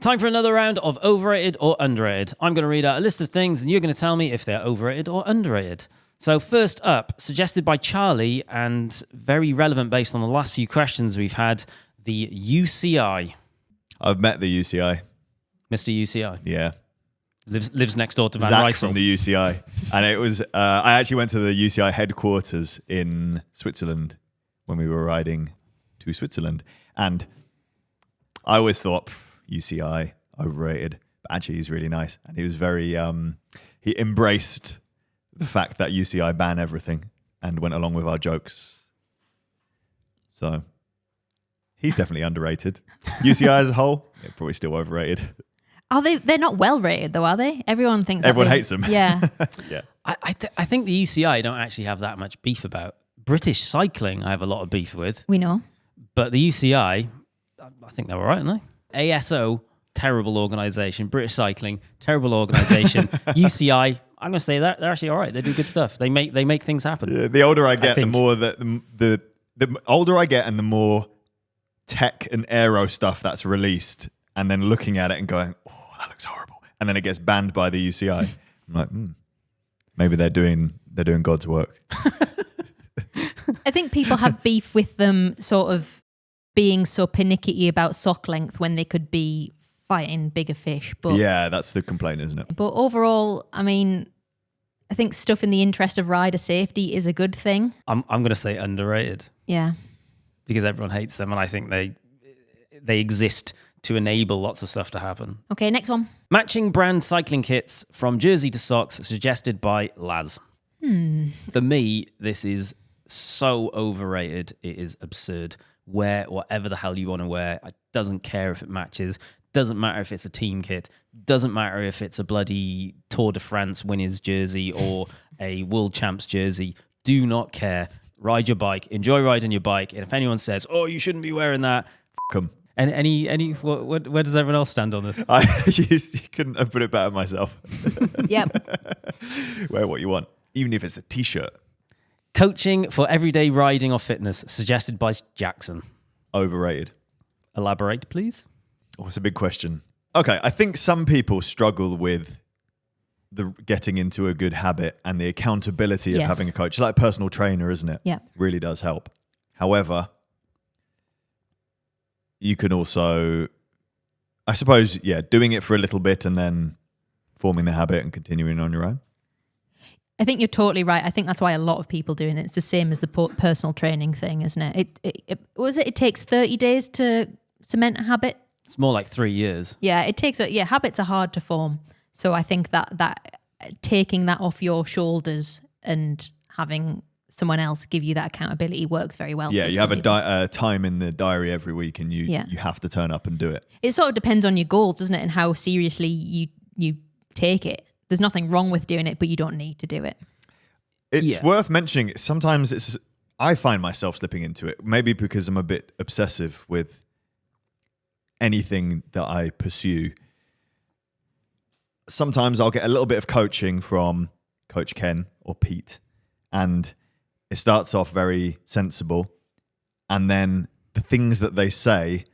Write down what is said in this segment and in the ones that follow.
Time for another round of overrated or underrated. I'm going to read out a list of things and you're going to tell me if they're overrated or underrated. So first up, suggested by Charlie and very relevant based on the last few questions we've had, the UCI. I've met the UCI. Mr. UCI? Yeah. Lives next door to Van Zach Rysel. from the UCI. And it was, I actually went to the UCI headquarters in Switzerland when we were riding to Switzerland. And I always thought, UCI, overrated. But actually, he's really nice. And he was very, he embraced the fact that UCI ban everything and went along with our jokes. So he's definitely underrated. UCI as a whole, yeah, probably still overrated. Are they? They're not well rated though, are they? Everyone thinks everyone hates them. Yeah. Yeah. I think the UCI don't actually have that much beef about. British cycling, I have a lot of beef with. We know. But the UCI, I think they're all right, aren't they? ASO, terrible organisation. British cycling, terrible organisation. UCI, I'm going to say that they're actually all right. They do good stuff. They make things happen. Yeah, the older I get, the more that the older I get, and the more tech and aero stuff that's released, and then looking at it and going, "Oh, that looks horrible," and then it gets banned by the UCI. I'm like, maybe they're doing God's work. I think people have beef with them sort of being so pernickety about sock length when they could be fighting bigger fish. But yeah, that's the complaint, isn't it? But overall, I mean, I think stuff in the interest of rider safety is a good thing. I'm going to say underrated. Yeah. Because everyone hates them, and I think they exist to enable lots of stuff to happen. Okay, next one. Matching brand cycling kits from jersey to socks, suggested by Laz. For me, this is so overrated. It is absurd. Wear whatever the hell you want to wear. It doesn't care if it matches. Doesn't matter if it's a team kit. Doesn't matter if it's a bloody Tour de France winners jersey or a World Champs jersey. Do not care. Ride your bike. Enjoy riding your bike. And if anyone says, "Oh, you shouldn't be wearing that," F them. And where does everyone else stand on this? You couldn't have put it better myself. Yep. Wear what you want, even if it's a t-shirt. Coaching for everyday riding or fitness, suggested by Jackson. Overrated. Elaborate, please. Oh, it's a big question. Okay, I think some people struggle with the getting into a good habit and the accountability of having a coach. It's like a personal trainer, isn't it? Yeah. Really does help. However, you can also, I suppose, doing it for a little bit and then forming the habit and continuing on your own. I think you're totally right. I think that's why a lot of people doing it. It's the same as the personal training thing, isn't it? It takes 30 days to cement a habit. It's more like 3 years. Yeah, it takes. Habits are hard to form. So I think that taking that off your shoulders and having someone else give you that accountability works very well. Yeah, you have a time in the diary every week, and you have to turn up and do it. It sort of depends on your goals, doesn't it, and how seriously you take it. There's nothing wrong with doing it, but you don't need to do it. It's worth mentioning. Sometimes I find myself slipping into it, maybe because I'm a bit obsessive with anything that I pursue. Sometimes I'll get a little bit of coaching from Coach Ken or Pete, and it starts off very sensible, and then the things that they say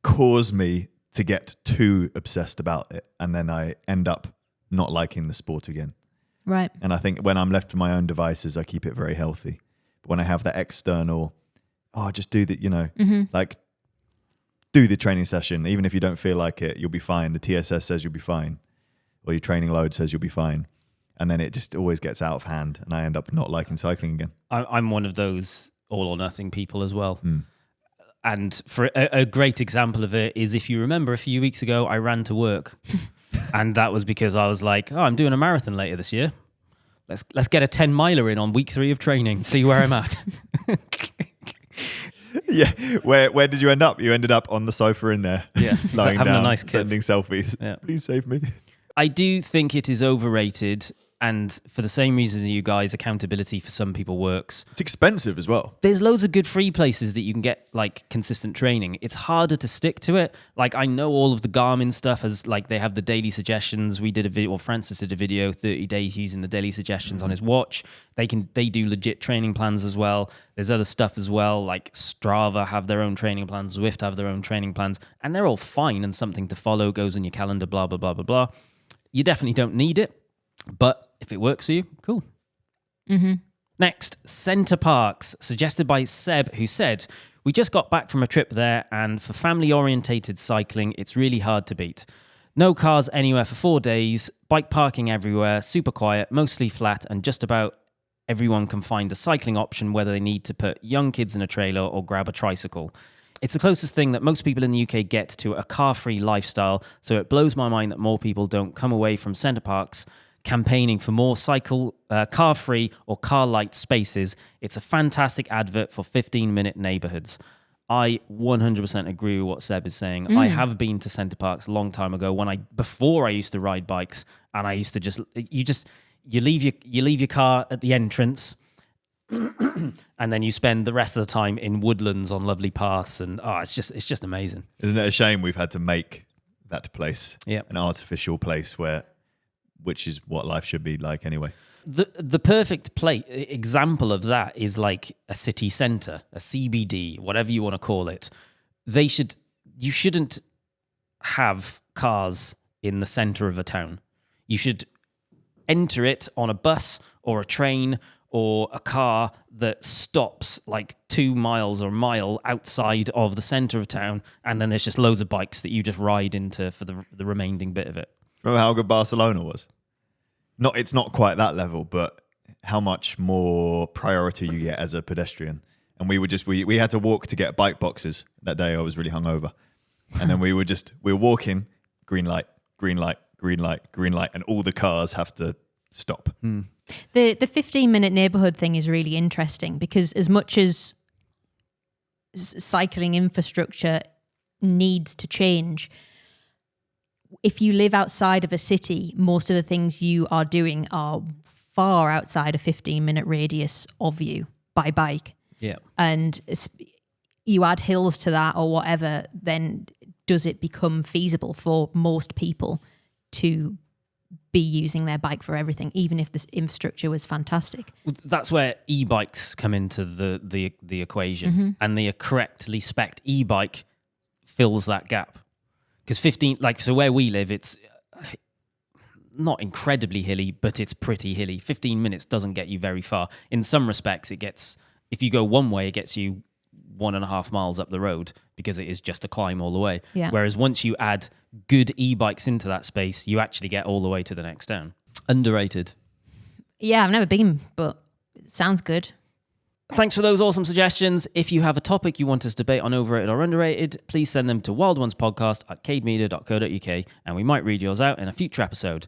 cause me to get too obsessed about it, and then I end up not liking the sport again. Right. And I think when I'm left to my own devices, I keep it very healthy. But when I have that external, just do that, like do the training session. Even if you don't feel like it, you'll be fine. The TSS says you'll be fine. Or your training load says you'll be fine. And then it just always gets out of hand, and I end up not liking cycling again. I'm one of those all or nothing people as well. And for a great example of it is, if you remember, a few weeks ago, I ran to work. And that was because I was like, I'm doing a marathon later this year. Let's get a 10 miler in on week 3 of training, see where I'm at. Yeah. Where did you end up? You ended up on the sofa in there. Yeah. Lying having down, a nice kip. sending selfies. Yeah. Please save me. I do think it is overrated And for the same reason you guys, accountability for some people works. It's expensive as well. There's loads of good free places that you can get like consistent training. It's harder to stick to it. Like I know all of the Garmin stuff as like they have the daily suggestions. We did a video, or Francis did a video, 30 days using the daily suggestions on his watch. They do legit training plans as well. There's other stuff as well, like Strava have their own training plans, Zwift have their own training plans, and they're all fine and something to follow, goes on your calendar, blah, blah, blah, blah, blah. You definitely don't need it, but if it works for you, cool. Next, Center Parcs, suggested by Seb, who said, we just got back from a trip there, and for family-orientated cycling, it's really hard to beat. No cars anywhere for 4 days, bike parking everywhere, super quiet, mostly flat, and just about everyone can find a cycling option, whether they need to put young kids in a trailer or grab a tricycle. It's the closest thing that most people in the UK get to a car-free lifestyle, so it blows my mind that more people don't come away from Center Parcs campaigning for more car-free or car-light spaces. It's a fantastic advert for 15-minute neighbourhoods. I 100% agree with what Seb is saying. I have been to Center Parcs a long time ago before I used to ride bikes, and I used to you leave your car at the entrance, and then you spend the rest of the time in woodlands on lovely paths, and it's just amazing. Isn't it a shame we've had to make that place an artificial place which is what life should be like anyway? The perfect example of that is like a city centre, a CBD, whatever you want to call it. You shouldn't have cars in the centre of a town. You should enter it on a bus or a train or a car that stops like 2 miles or a mile outside of the centre of town, and then there's just loads of bikes that you just ride into for the remaining bit of it. Remember how good Barcelona was? It's not quite that level, but how much more priority you get as a pedestrian. And we had to walk to get bike boxes that day. I was really hungover. And then we were walking, green light, green light, green light, green light, and all the cars have to stop. The 15-minute neighbourhood thing is really interesting because as much as cycling infrastructure needs to change, if you live outside of a city, most of the things you are doing are far outside a 15-minute radius of you by bike. Yeah. And you add hills to that or whatever, then does it become feasible for most people to be using their bike for everything, even if this infrastructure was fantastic? That's where e-bikes come into the equation, and the correctly spec'd e-bike fills that gap. Because so where we live, it's not incredibly hilly, but it's pretty hilly. 15 minutes doesn't get you very far. In some respects, if you go one way, it gets you 1.5 miles up the road because it is just a climb all the way. Yeah. Whereas once you add good e-bikes into that space, you actually get all the way to the next town. Underrated. Yeah, I've never been, but it sounds good. Thanks for those awesome suggestions. If you have a topic you want us to debate on Overrated or Underrated, please send them to wildonespodcast@cademedia.co.uk, and we might read yours out in a future episode.